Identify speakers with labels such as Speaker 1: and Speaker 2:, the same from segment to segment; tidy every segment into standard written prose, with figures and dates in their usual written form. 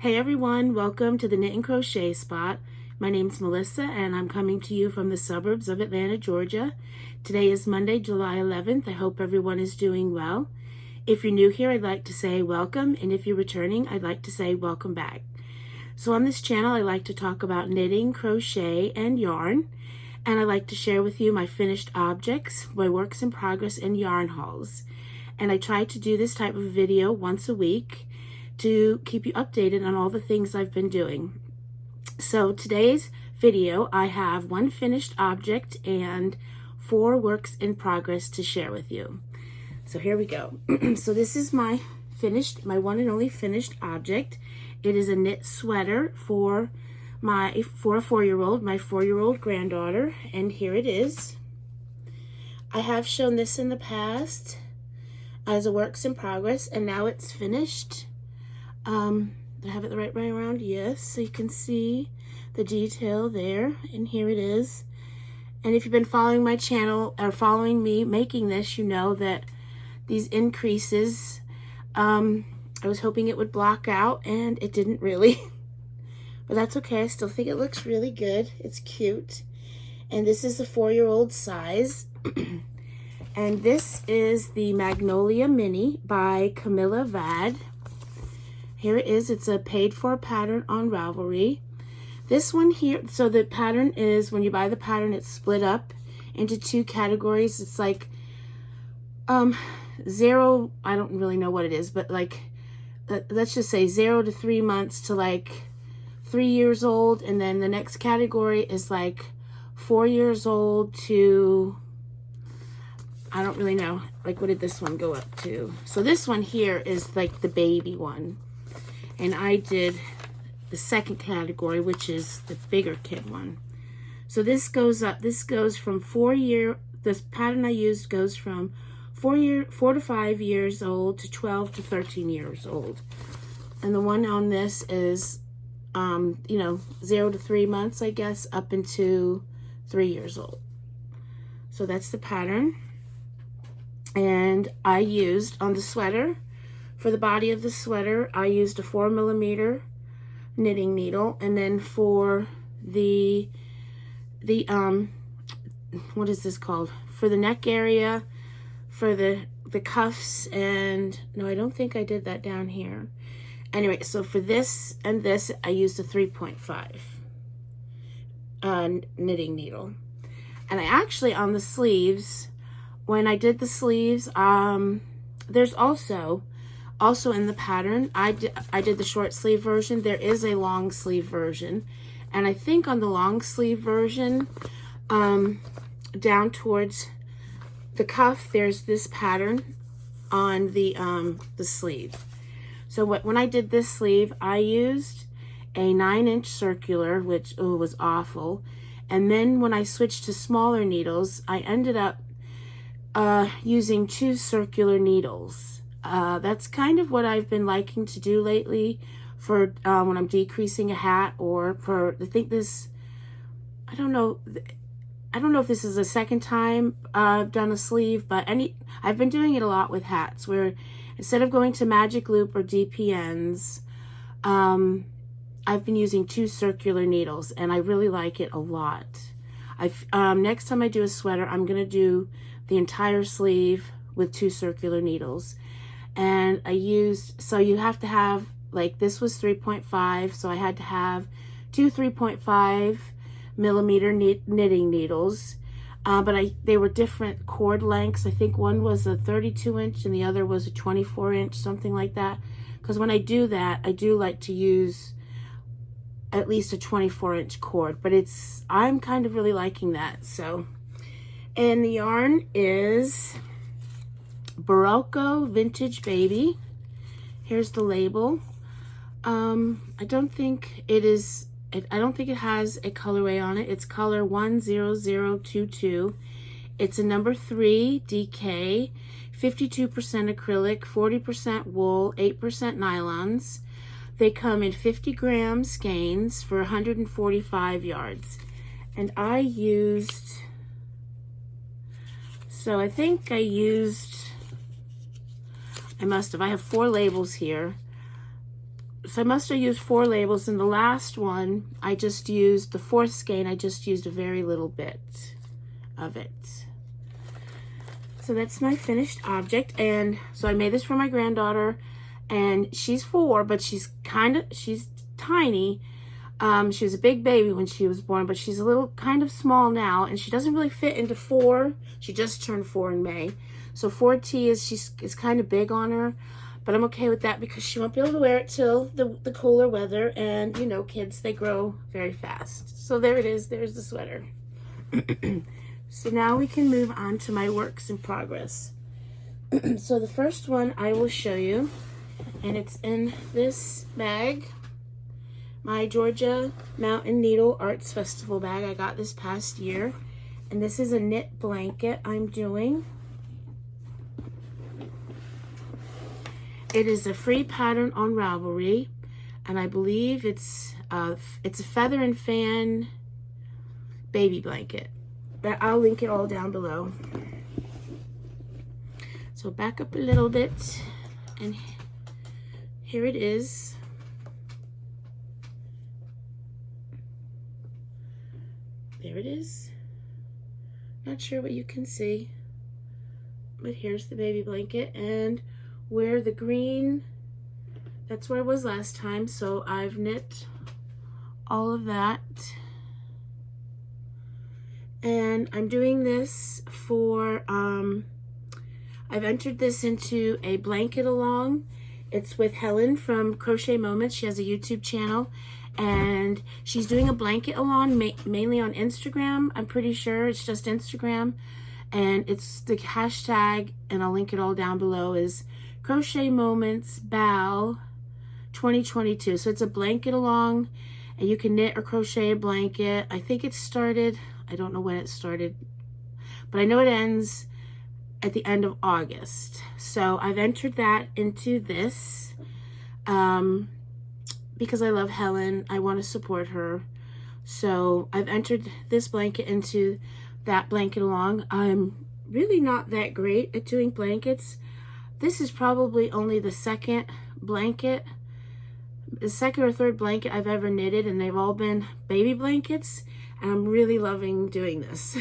Speaker 1: Hey everyone, welcome to the Knit and Crochet Spot. My name's Melissa and I'm coming to you from the suburbs of Atlanta, Georgia. Today is Monday, July 11th. I hope everyone is doing well. If you're new here, I'd like to say welcome, and if you're returning, I'd like to say welcome back. So on this channel, I like to talk about knitting, crochet, and yarn, and I like to share with you my finished objects, my works in progress, and yarn hauls. And I try to do this type of video once a week to keep you updated on all the things I've been doing. So today's video, I have one finished object and 4 works in progress to share with you. So here we go. So this is my one and only finished object. It is a knit sweater for a 4-year-old, my 4-year-old granddaughter, and here it is. I have shown this in the past as a works in progress, and now it's finished. I have it the right way around, yes, so you can see the detail there, and here it is. And if you've been following my channel or following me making this, you know that these increases, I was hoping it would block out, and it didn't really. But that's okay, I still think it looks really good. It's cute. And this is the 4-year-old size. And this is the Magnolia Mini by Camilla Vad. Here it is. It's a paid-for pattern on Ravelry. This one here, so the pattern is, when you buy the pattern, it's split up into 2 categories. It's like 0, I don't really know what it is, but like, let's just say 0 to 3 months to like 3 years old. And then the next category is like 4 years old to, I don't really know, like what did this one go up to? So this one here is like the baby one. And I did the second category, which is the bigger kid one. So this goes up, this goes from this pattern I used goes from 4 to 5 years old to 12 to 13 years old. And the one on this is, 0 to 3 months, I guess, up into 3 years old. So that's the pattern. And I used on the sweater, for the body of the sweater, I used a 4mm knitting needle, and then for the what is this called? For the neck area, for the cuffs, and no, I don't think I did that down here. Anyway, so for this and this, I used a 3.5 knitting needle. And I actually, on the sleeves, when I did the sleeves, there's also in the pattern, I did the short sleeve version. There is a long sleeve version, and I think on the long sleeve version, down towards the cuff, there's this pattern on the sleeve. So when I did this sleeve, I used a 9-inch circular, which was awful. And then when I switched to smaller needles, I ended up using 2 circular needles. That's kind of what I've been liking to do lately for when I'm decreasing a hat, or for, I don't know if this is the second time I've done a sleeve, but I've been doing it a lot with hats, where instead of going to magic loop or DPNs, I've been using 2 circular needles, and I really like it a lot. Next time I do a sweater, I'm gonna do the entire sleeve with 2 circular needles. And so you have to have, like, this was 3.5, so I had to have 2 3.5mm knitting needles, but they were different cord lengths. I think one was a 32-inch and the other was a 24-inch, something like that, because when I do that, I do like to use at least a 24-inch cord, but I'm kind of really liking that. So, and the yarn is Barocco Vintage Baby. Here's the label. I don't think it has a colorway on it. It's color 10022. It's a number 3 DK, 52% acrylic, 40% wool, 8% nylons. They come in 50 gram skeins for 145 yards. And I think I used, I have 4 labels here. so I must have used 4 labels. In the last one, I just used the 4th skein. I just used a very little bit of it. So that's my finished object. And so I made this for my granddaughter, and she's 4, but she's tiny. She was a big baby when she was born, but she's a little kind of small now, and she doesn't really fit into 4. She just turned 4 in May. So 4T is kind of big on her, but I'm okay with that because she won't be able to wear it till the cooler weather, and you know, kids, they grow very fast. So there it is, there's the sweater. So now we can move on to my works in progress. So the first one I will show you, and it's in this bag, my Georgia Mountain Needle Arts Festival bag I got this past year. And this is a knit blanket I'm doing. It is a free pattern on Ravelry, and I believe it's a feather and fan baby blanket. But I'll link it all down below. So back up a little bit, and here it is. There it is. Not sure what you can see, but here's the baby blanket, and where the green, that's where it was last time. So I've knit all of that. And I'm doing this for, I've entered this into a blanket along. It's with Helen from Crochet Moments. She has a YouTube channel, and she's doing a blanket along mainly on Instagram. I'm pretty sure it's just Instagram, and it's the hashtag, and I'll link it all down below, is Crochet Moments Bal 2022. So it's a blanket along, and you can knit or crochet a blanket. I think it started, I don't know when it started, but I know it ends at the end of August. So I've entered that into this because I love Helen. I want to support her. So I've entered this blanket into that blanket along. I'm really not that great at doing blankets. This is probably only the second blanket, the second or third blanket I've ever knitted, and they've all been baby blankets, and I'm really loving doing this.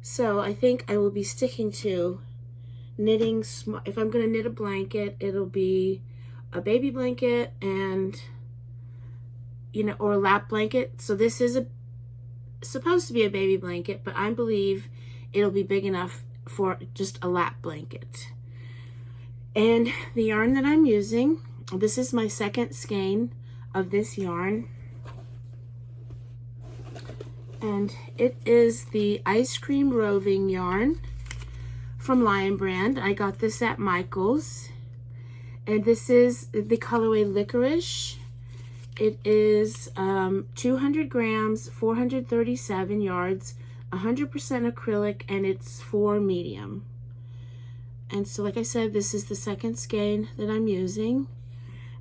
Speaker 1: So I think I will be sticking to knitting. If I'm going to knit a blanket, it'll be a baby blanket and, you know, or a lap blanket. So this is supposed to be a baby blanket, but I believe it'll be big enough for just a lap blanket. And the yarn that I'm using, this is my second skein of this yarn. And it is the Ice Cream Roving yarn from Lion Brand. I got this at Michael's. And this is the colorway Licorice. It is 200 grams, 437 yards, 100% acrylic, and it's 4 medium. And so, like I said, this is the second skein that I'm using.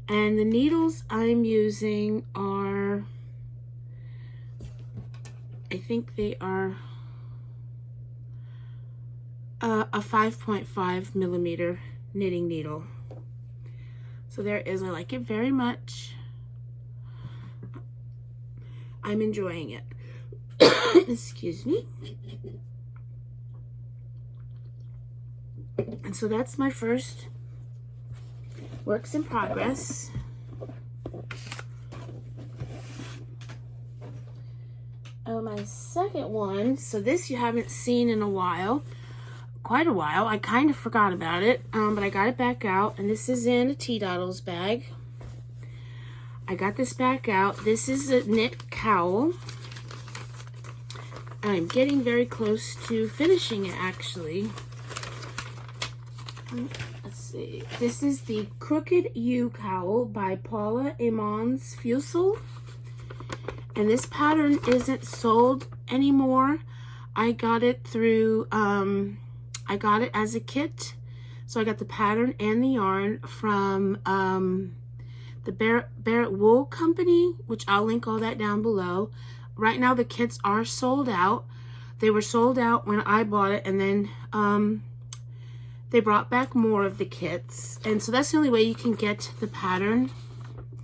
Speaker 1: And the needles I'm using are, I think they are a 5.5 millimeter knitting needle. So there it is. I like it very much. I'm enjoying it. Excuse me. And so that's my first works in progress. My second one, so this you haven't seen in a while, quite a while. I kind of forgot about it, but I got it back out, and this is in a Tea Doddles bag. I got this back out. This is a knit cowl. I'm getting very close to finishing it, actually. Let's see. This is the Crooked U Cowl by Paula Amons Fusel. And this pattern isn't sold anymore. I got it through, I got it as a kit. So I got the pattern and the yarn from the Barrett Wool Company, which I'll link all that down below. Right now the kits are sold out. They were sold out when I bought it, and then they brought back more of the kits. And so that's the only way you can get the pattern.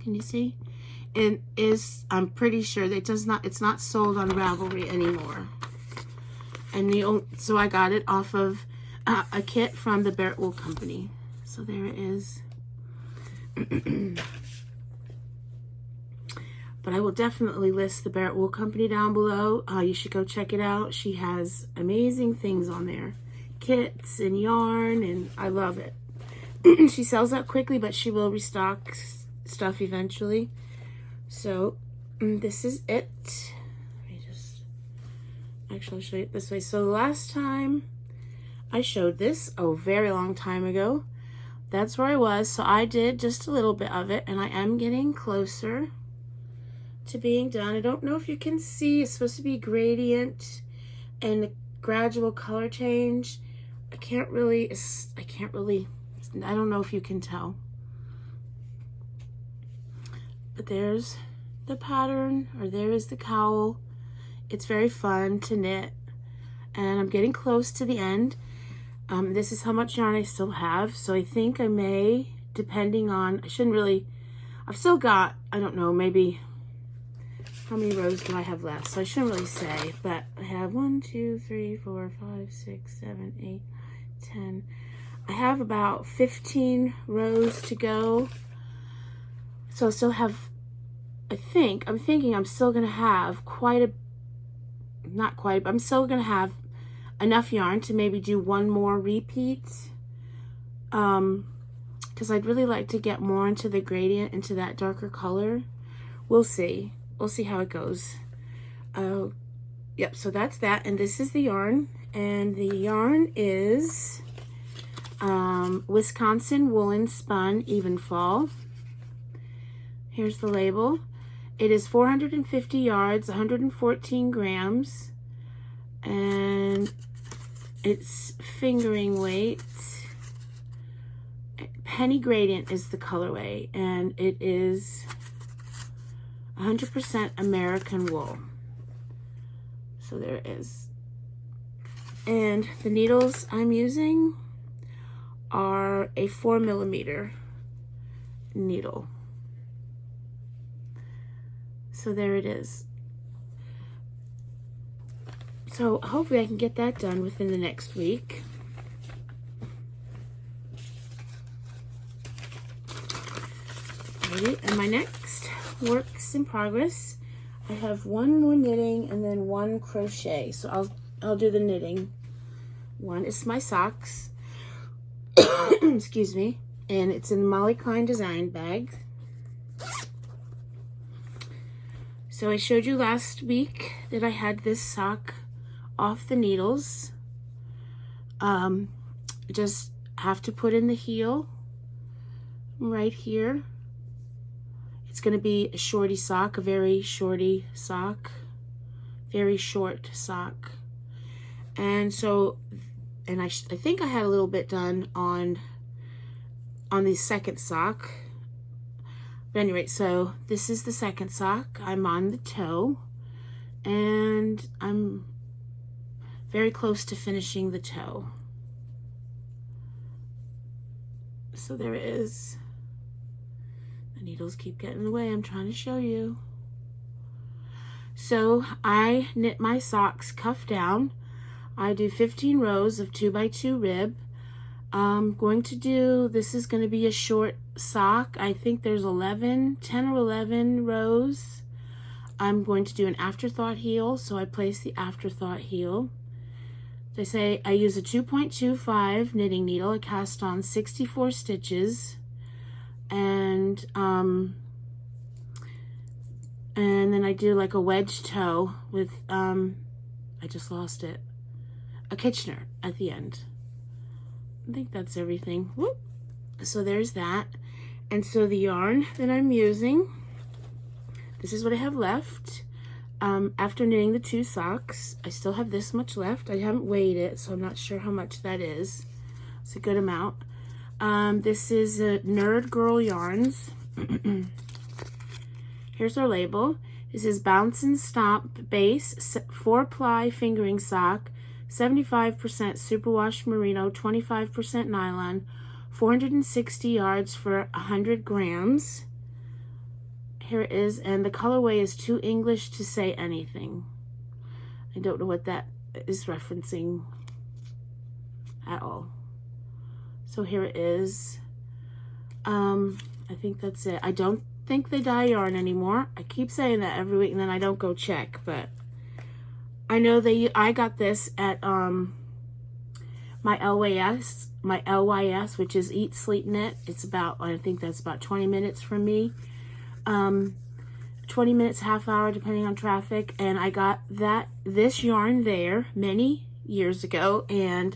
Speaker 1: Can you see? It is, I'm pretty sure that it's not sold on Ravelry anymore. And so I got it off of a kit from the Barrett Wool Company. So there it is. But I will definitely list the Barrett Wool Company down below. You should go check it out. She has amazing things on there. Kits and yarn, and I love it. She sells out quickly, but she will restock stuff eventually. So this is it. Let me just, actually I'll show you it this way. So the last time I showed this, a very long time ago, that's where I was. So I did just a little bit of it, and I am getting closer to being done. I don't know if you can see, it's supposed to be gradient and a gradual color change. I don't know if you can tell. But there's the pattern, or there is the cowl. It's very fun to knit, and I'm getting close to the end. This is how much yarn I still have, so I think I may, depending on, I've still got, I don't know, maybe, how many rows do I have left? So I shouldn't really say, but I have 1, 2, 3, 4, 5, 6, 7, 8, 10. I have about 15 rows to go. So I still have, I'm thinking I'm still going to have I'm still going to have enough yarn to maybe do one more repeat. Because I'd really like to get more into the gradient, into that darker color. We'll see. We'll see how it goes. Yep, so that's that. And this is the yarn. And the yarn is Wisconsin Woolen Spun Even Fall. Here's the label. It is 450 yards, 114 grams, and it's fingering weight. Penny Gradient is the colorway, and it is 100% American wool. So there it is. And the needles I'm using are a 4mm needle. So there it is. So hopefully I can get that done within the next week. Alrighty, and my next works in progress, I have one more knitting and then one crochet. So I'll do the knitting. One is my socks. Excuse me. And it's in Molly Klein design bag. So I showed you last week that I had this sock off the needles. Just have to put in the heel right here. It's going to be a shorty sock, a very shorty sock, very short sock. And so, and I think I had a little bit done on the second sock. But anyway, so this is the second sock. I'm on the toe, and I'm very close to finishing the toe. So there it is. The needles keep getting in the way. I'm trying to show you. So I knit my socks cuff down. I do 15 rows of 2x2 rib. I'm going to do, this is going to be a short sock. I think there's 10 or 11 rows. I'm going to do an afterthought heel, so I place the afterthought heel. They say I use a 2.25 knitting needle. I cast on 64 stitches, and then I do like a wedge toe with I just lost it, a Kitchener at the end. I think that's everything. Whoop. So there's that. And so the yarn that I'm using, this is what I have left. After knitting the 2 socks, I still have this much left. I haven't weighed it, so I'm not sure how much that is. It's a good amount. This is Nerd Girl Yarns. Here's our label. This is Bounce and Stomp Base 4-ply fingering sock, 75% superwash merino, 25% nylon, 460 yards for 100 grams. here it is, and the colorway is too English to say anything. I don't know what that is referencing at all. So here it is. I think that's it. I don't think they dye yarn anymore. I keep saying that every week and then I don't go check, but I know I got this at my LYS, which is Eat Sleep Knit. It's about, I think that's about 20 minutes from me. 20 minutes, half hour, depending on traffic. And I got this yarn there many years ago, and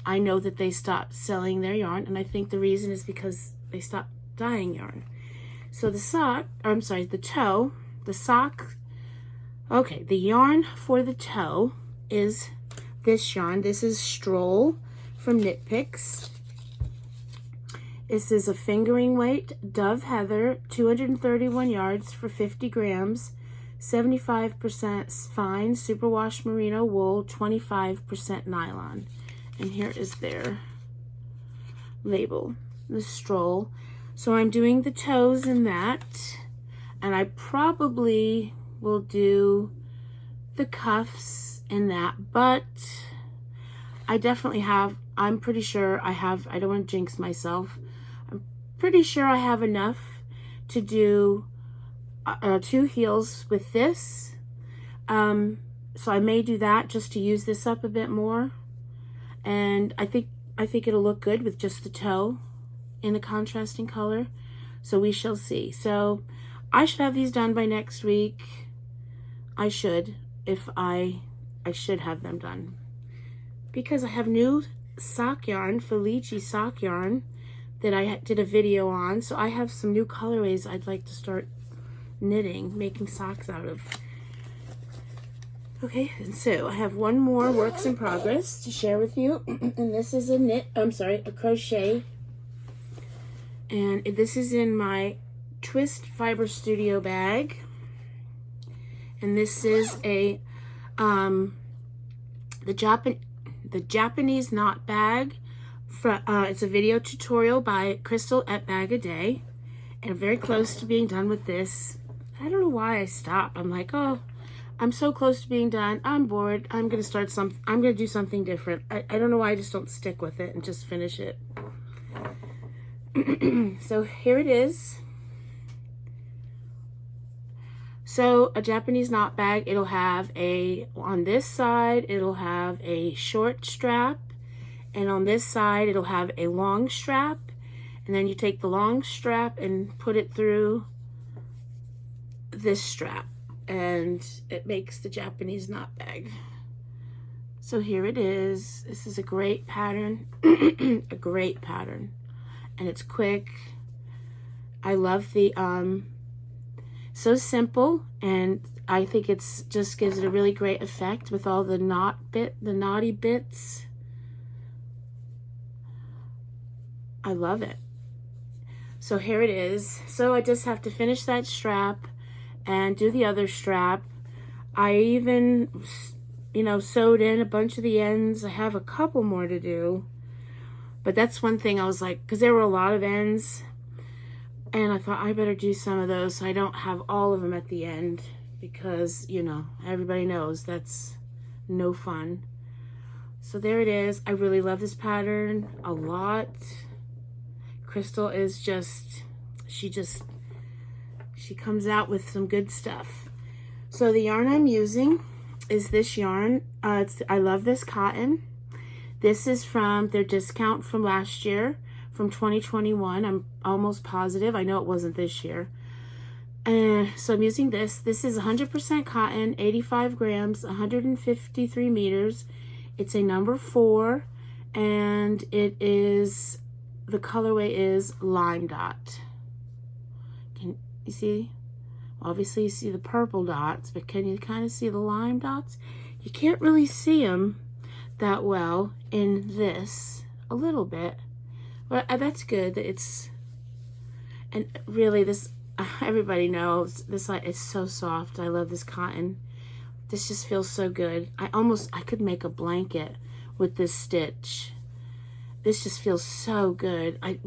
Speaker 1: I know that they stopped selling their yarn, and I think the reason is because they stopped dyeing yarn. So the yarn for the toe is this yarn. This is Stroll from Knit Picks. This is a fingering weight Dove Heather, 231 yards for 50 grams, 75% fine superwash merino wool, 25% nylon. And here is their label, the Stroll. So I'm doing the toes in that, and I probably will do the cuffs in that, but I definitely have, I'm pretty sure I have, I don't want to jinx myself, I'm pretty sure I have enough to do 2 heels with this. So I may do that just to use this up a bit more, and I think it'll look good with just the toe in a contrasting color. So we shall see. So I should have these done by next week. I should, if I should have them done, because I have new sock yarn, Felici sock yarn, that I did a video on. So I have some new colorways I'd like to start knitting, making socks out of. Okay, and so I have one more works in progress to share with you, and this is a crochet, and this is in my Twist Fiber Studio bag, and this is a the Japanese knot bag. It's a video tutorial by Crystal at Bag a Day, and I'm very close to being done with this. I don't know why I stopped. I'm like, oh, I'm so close to being done. I'm bored. I'm gonna do something different. I don't know why I just don't stick with it and just finish it. So here it is. So a Japanese knot bag, it'll have on this side, it'll have a short strap, and on this side, it'll have a long strap, and then you take the long strap and put it through this strap, and it makes the Japanese knot bag. So here it is. This is a great pattern, a great pattern, and it's quick. I love the, so simple, and I think it's just gives it a really great effect with all the knotty bits. I love it. So here it is. So I just have to finish that strap and do the other strap. I even, sewed in a bunch of the ends. I have a couple more to do, but that's one thing I was like, because there were a lot of ends, and I thought I better do some of those so I don't have all of them at the end, because, everybody knows that's no fun. So there it is. I really love this pattern a lot. Crystal is she comes out with some good stuff. So the yarn I'm using is this yarn. I love this cotton. This is from their discount from last year, from 2021. I'm almost positive. I know it wasn't this year. So I'm using this. This is 100% cotton, 85 grams, 153 meters. It's a number 4, and the colorway is Lime Dot. Can you see? Obviously you see the purple dots, but can you kind of see the lime dots? You can't really see them that well in this, a little bit, but that's good. And really this, everybody knows this, it's so soft. I love this cotton. This just feels so good. I could make a blanket with this stitch. This just feels so good. I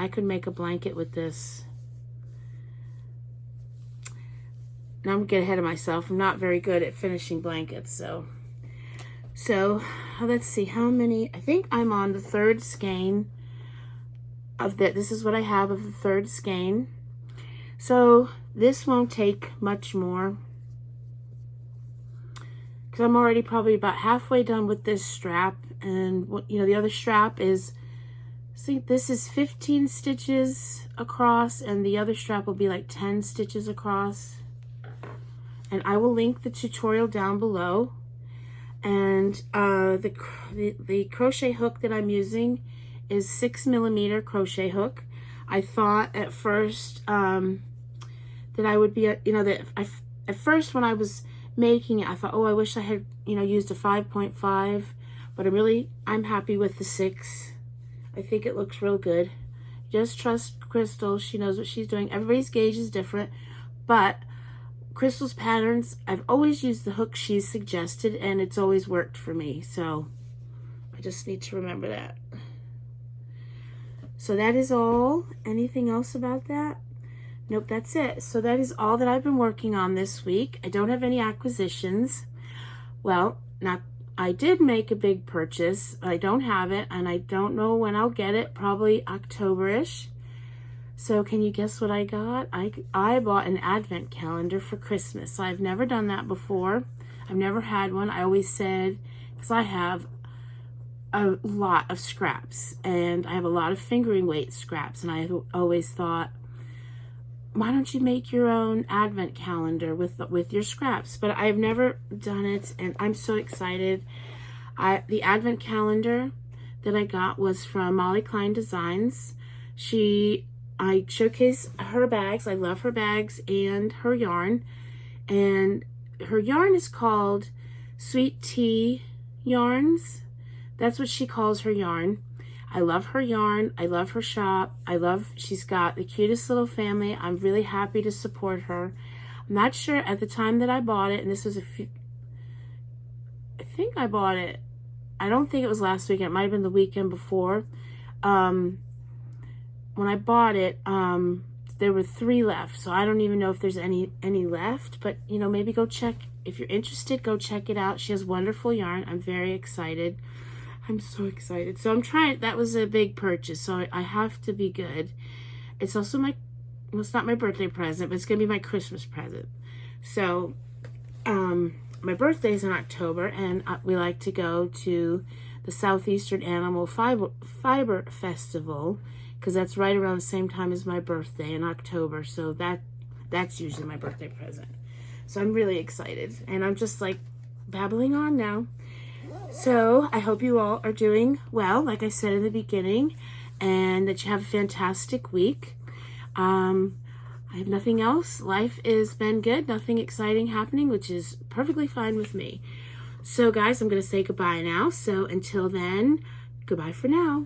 Speaker 1: could make a blanket with this. now I'm getting ahead of myself. I'm not very good at finishing blankets, so let's see how many. I think I'm on the third skein of that. This is what I have of the third skein. So this won't take much more, because I'm already probably about halfway done with this strap. And you know, the other strap is, see, this is 15 stitches across, and the other strap will be like 10 stitches across. And I will link the tutorial down below. And the crochet hook that I'm using is 6mm crochet hook. I thought at first that I would be, you know, that at first when I was making it, I thought, oh, I wish I had, you know, used a 5.5, but I'm happy with the 6. I think it looks real good. Just trust Crystal. She knows what she's doing. Everybody's gauge is different, but Crystal's patterns, I've always used the hook she's suggested, and it's always worked for me. So I just need to remember that. So that is all. Anything else about that? Nope, that's it. So that is all that I've been working on this week. I don't have any acquisitions. Well, I did make a big purchase. I don't have it, and I don't know when I'll get it. Probably October-ish. So can you guess what I got? I bought an advent calendar for Christmas. I've never done that before. I've never had one. I always said, because I have a lot of scraps, and I have a lot of fingering weight scraps, and I have always thought, why don't you make your own advent calendar with your scraps? But I've never done it, and I'm so excited. The advent calendar that I got was from Molly Klein Designs. I showcase her bags. I love her bags and her yarn. And her yarn is called Sweet Tea Yarns. That's what she calls her yarn. I love her yarn. I love her shop. She's got the cutest little family. I'm really happy to support her. I'm not sure at the time that I bought it, and this was I think I bought it, I don't think it was last weekend. It might have been the weekend before. When I bought it, there were 3 left, so I don't even know if there's any left, but you know, maybe go check. If you're interested, go check it out. She has wonderful yarn. I'm very excited. I'm so excited. So I'm trying, that was a big purchase, so I have to be good. It's also well, it's not my birthday present, but it's going to be my Christmas present. So, my birthday is in October, and we like to go to the Southeastern Animal Fiber Festival, because that's right around the same time as my birthday in October. So that's usually my birthday present. So I'm really excited, and I'm just like babbling on now. So I hope you all are doing well, like I said in the beginning, and that you have a fantastic week. I have nothing else. Life has been good. Nothing exciting happening, which is perfectly fine with me. So guys, I'm going to say goodbye now. So until then, goodbye for now.